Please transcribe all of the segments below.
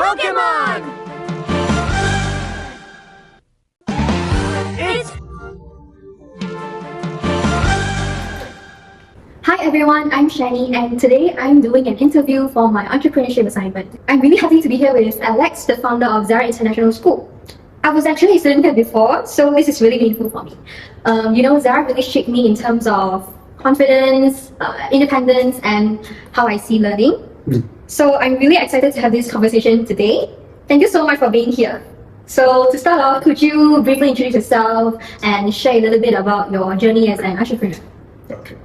Pokemon! It's Hi everyone, I'm Shani and today I'm doing an interview for my entrepreneurship assignment. I'm really happy to be here with Alex, the founder of Zara International School. I was actually a student here before, so this is really meaningful for me. Zara really shaped me in terms of confidence, independence, and how I see learning. So I'm really excited to have this conversation today. Thank you so much for being here. So to start off, could you briefly introduce yourself and share a little bit about your journey as an entrepreneur? Okay.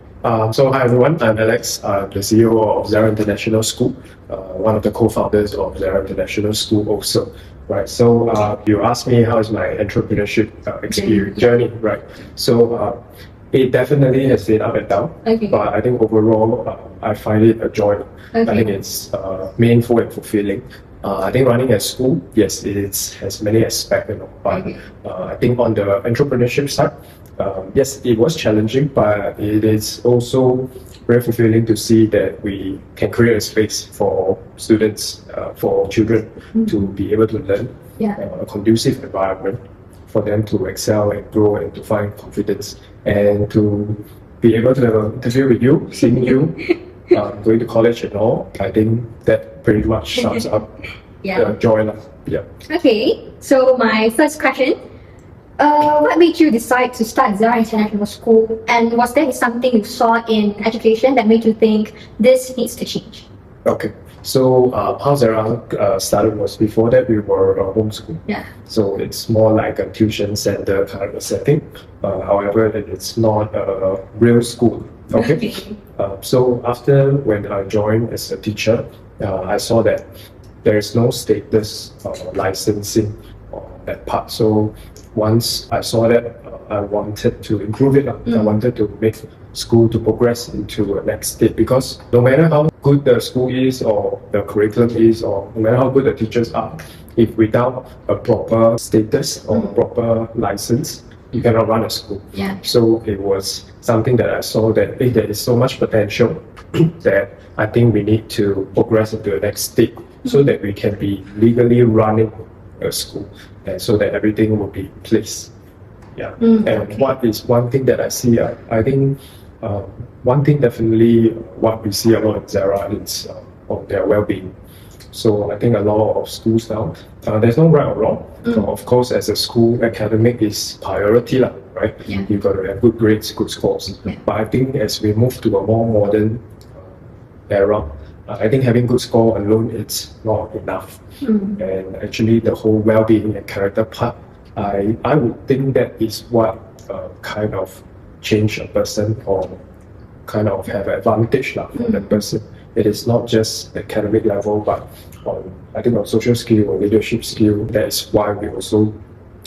So hi everyone, I'm Alex, the CEO of Zara International School, one of the co-founders of Zara International School also. Right. So you asked me how is my entrepreneurship experience journey, right? So it definitely has been up and down, but I think overall I find it a joy. I think it's meaningful and fulfilling. I think running a school, yes, it has many aspects, but I think on the entrepreneurship side, yes, it was challenging, but it is also very fulfilling to see that we can create a space for students, for children to be able to learn, a conducive environment for them to excel and grow and to find confidence and to be able to interview with you, seeing you, going to college and all. I think that pretty much sums up the joy. Okay, so my first question. What made you decide to start Zara International School, and was there something you saw in education that made you think this needs to change? Okay, so how Zara started was before that we were a homeschool. So it's more like a tuition center kind of a setting. However, it's not a real school. Okay. So after when I joined as a teacher, I saw that there is no status licensing on that part. So once I saw that, I wanted to improve it. I wanted to make school to progress into a next state, because no matter how good the school is or the curriculum is, or no matter how good the teachers are, if without a proper status or proper license, you cannot run a school. So it was something that I saw that there is so much potential that I think we need to progress into the next state so that we can be legally running a school, and so that everything will be in place. And what is one thing that I see? I think one thing definitely what we see a lot in Zara is on their well-being. So I think a lot of schools now, there's no right or wrong. So of course, as a school, academic is priority, right? You've got to have good grades, good scores. But I think as we move to a more modern era, I think having good score alone it's not enough. And actually the whole well-being and character part, I would think that is what kind of change a person or kind of have an advantage for that person. It is not just academic level, but I think on social skill or leadership skill. That is why we also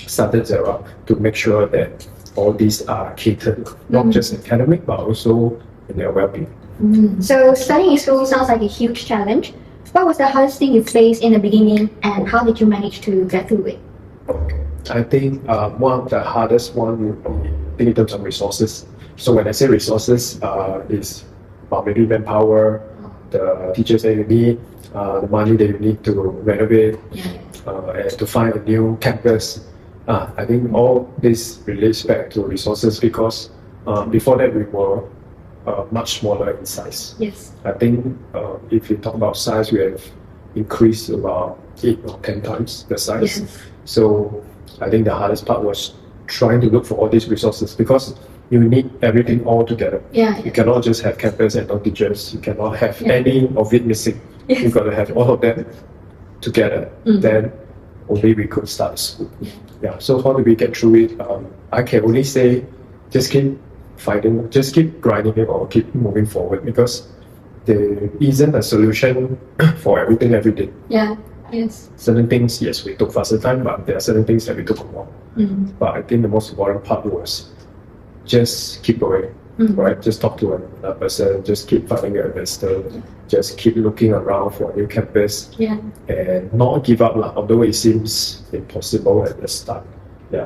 started Zara, to make sure that all these are catered, not just academic, but also in their well-being. So studying in school sounds like a huge challenge. What was the hardest thing you faced in the beginning, and how did you manage to get through it? I think one of the hardest one would be in terms of resources. So when I say resources, is about maybe manpower, the teachers that you need, the money that you need to renovate, and to find a new campus. I think all this relates back to resources, because before that we were much smaller in size. I think if you talk about size, we have increased about 8 or 10 times the size. So I think the hardest part was trying to look for all these resources, because you need everything all together. You cannot just have campus and no teachers. You cannot have any of it missing. You've got to have all of them together. Then only we could start a school. So how do we get through it? I can only say just keep fighting, just keep grinding it, or keep moving forward, because there isn't a solution for everything every day. Certain things, yes, we took faster time, but there are certain things that we took a while. But I think the most important part was just keep going, right? Just talk to another person, just keep finding your investor, just keep looking around for a new campus, and not give up, although it seems impossible at the start.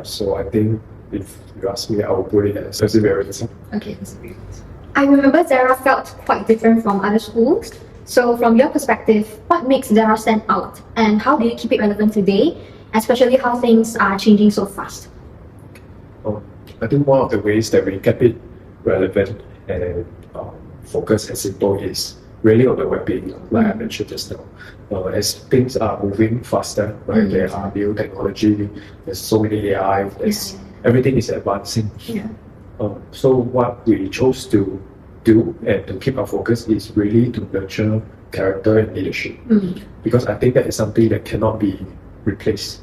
So I think if you ask me, I will put it as perseverance. Okay, perseverance. I remember Zara felt quite different from other schools. So from your perspective, what makes Zara stand out and how do you keep it relevant today, especially how things are changing so fast? I think one of the ways that we keep it relevant and focused and simple is really on the well-being, like I mentioned just now. As things are moving faster, right? There are new technology, there's so many AI, everything is advancing. So what we chose to do and to keep our focus is really to nurture character and leadership. Because I think that is something that cannot be replaced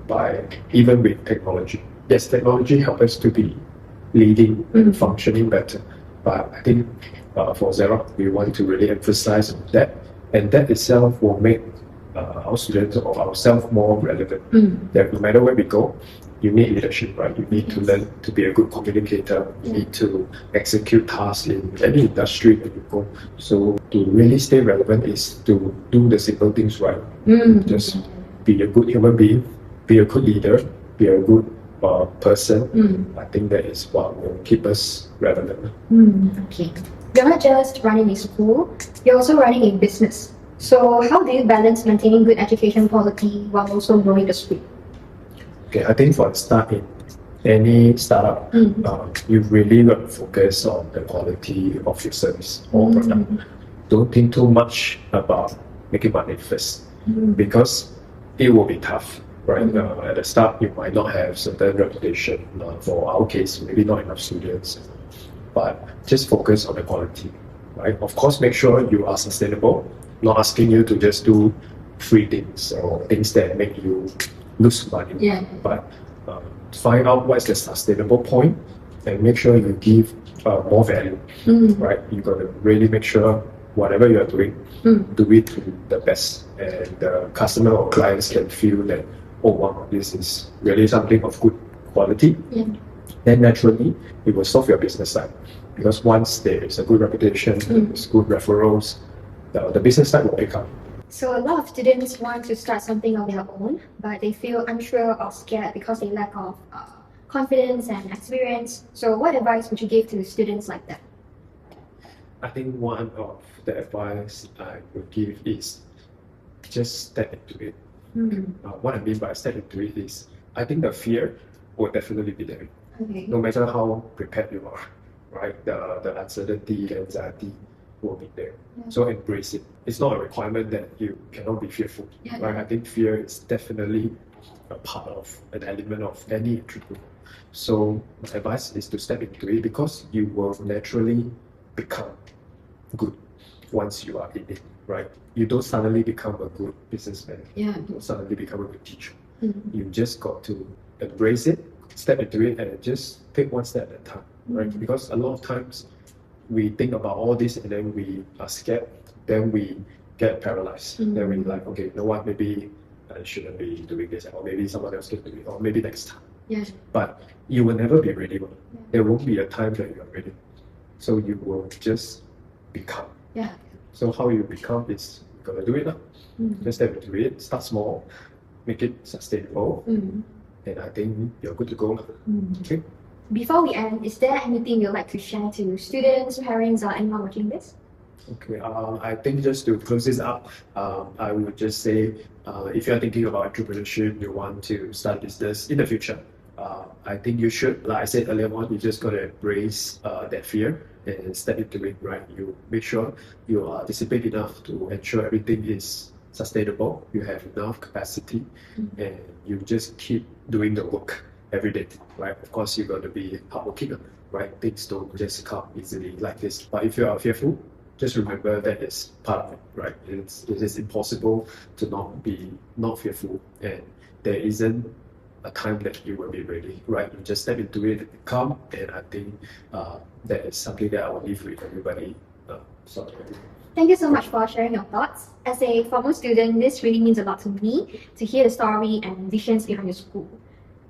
by even with technology. Yes, technology helps us to be leading and functioning better. But I think for Zara, we want to really emphasize on that. And that itself will make our students or ourselves more relevant. That no matter where we go, you need leadership, right? You need to learn to be a good communicator. You need to execute tasks in any industry that you go. So to really stay relevant is to do the simple things right. Just be a good human being, be a good leader, be a good person. I think that is what will keep us relevant. Okay. You're not just running a school, you're also running a business. So how do you balance maintaining good education quality while also growing the school? Okay, I think for the start in any startup, you really got to focus on the quality of your service or product. Don't think too much about making money first, because it will be tough, right? At the start, you might not have certain reputation. For our case, maybe not enough students, but just focus on the quality, right? Of course, make sure you are sustainable. Not asking you to just do free things or things that make you lose money, but find out what's the sustainable point and make sure you give more value, right? You got to really make sure whatever you are doing, do it to the best, and the customer or clients can feel that, oh wow, this is really something of good quality. Then naturally it will solve your business side, because once there is a good reputation, there's good referrals, the business side will pick up. So a lot of students want to start something on their own, but they feel unsure or scared because they lack of confidence and experience. So what advice would you give to students like that? I think one of the advice I would give is just step into it. What I mean by step into it is, I think the fear will definitely be there. No matter how prepared you are, right? The uncertainty, the anxiety will be there. So embrace it. It's not a requirement that you cannot be fearful, right? I think fear is definitely a part of an element of any entrepreneur. So my advice is to step into it, because you will naturally become good once you are in it, right? You don't suddenly become a good businessman. You don't suddenly become a good teacher. You just got to embrace it, step into it, and just take one step at a time, right? Because a lot of times we think about all this and then we are scared, then we get paralyzed. Then we're like, okay, you know what, maybe I shouldn't be doing this, or maybe someone else can do it, or maybe next time. But you will never be ready. There won't be a time that you are ready. So you will just become. So how you become is, you gotta do it now. Just step into it, start small, make it sustainable, and I think you're good to go. Okay. Before we end, is there anything you'd like to share to students, parents, or anyone watching this? Okay, I think just to close this up, I would just say, if you're thinking about entrepreneurship, you want to start business in the future, I think you should, like I said earlier on, you just got to embrace that fear and step into it, right? You make sure you are disciplined enough to ensure everything is sustainable, you have enough capacity, and you just keep doing the work every day, right? Of course, you got to be hardworking, right? Things don't just come easily like this. But if you are fearful, just remember that it's part of it, right? It is impossible to not fearful, and there isn't a time that you will be ready, right? You just step into it, come, and I think that is something that I will leave with everybody. Thank you so much for sharing your thoughts. As a former student, this really means a lot to me to hear the story and visions behind your school.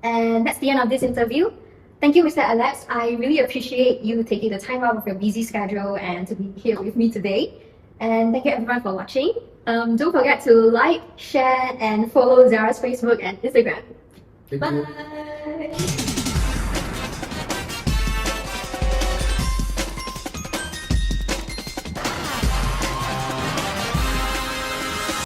And that's the end of this interview. Thank you, Mr. Alex. I really appreciate you taking the time out of your busy schedule and to be here with me today. And thank you everyone for watching. Don't forget to like, share, and follow Zara's Facebook and Instagram. Thank you.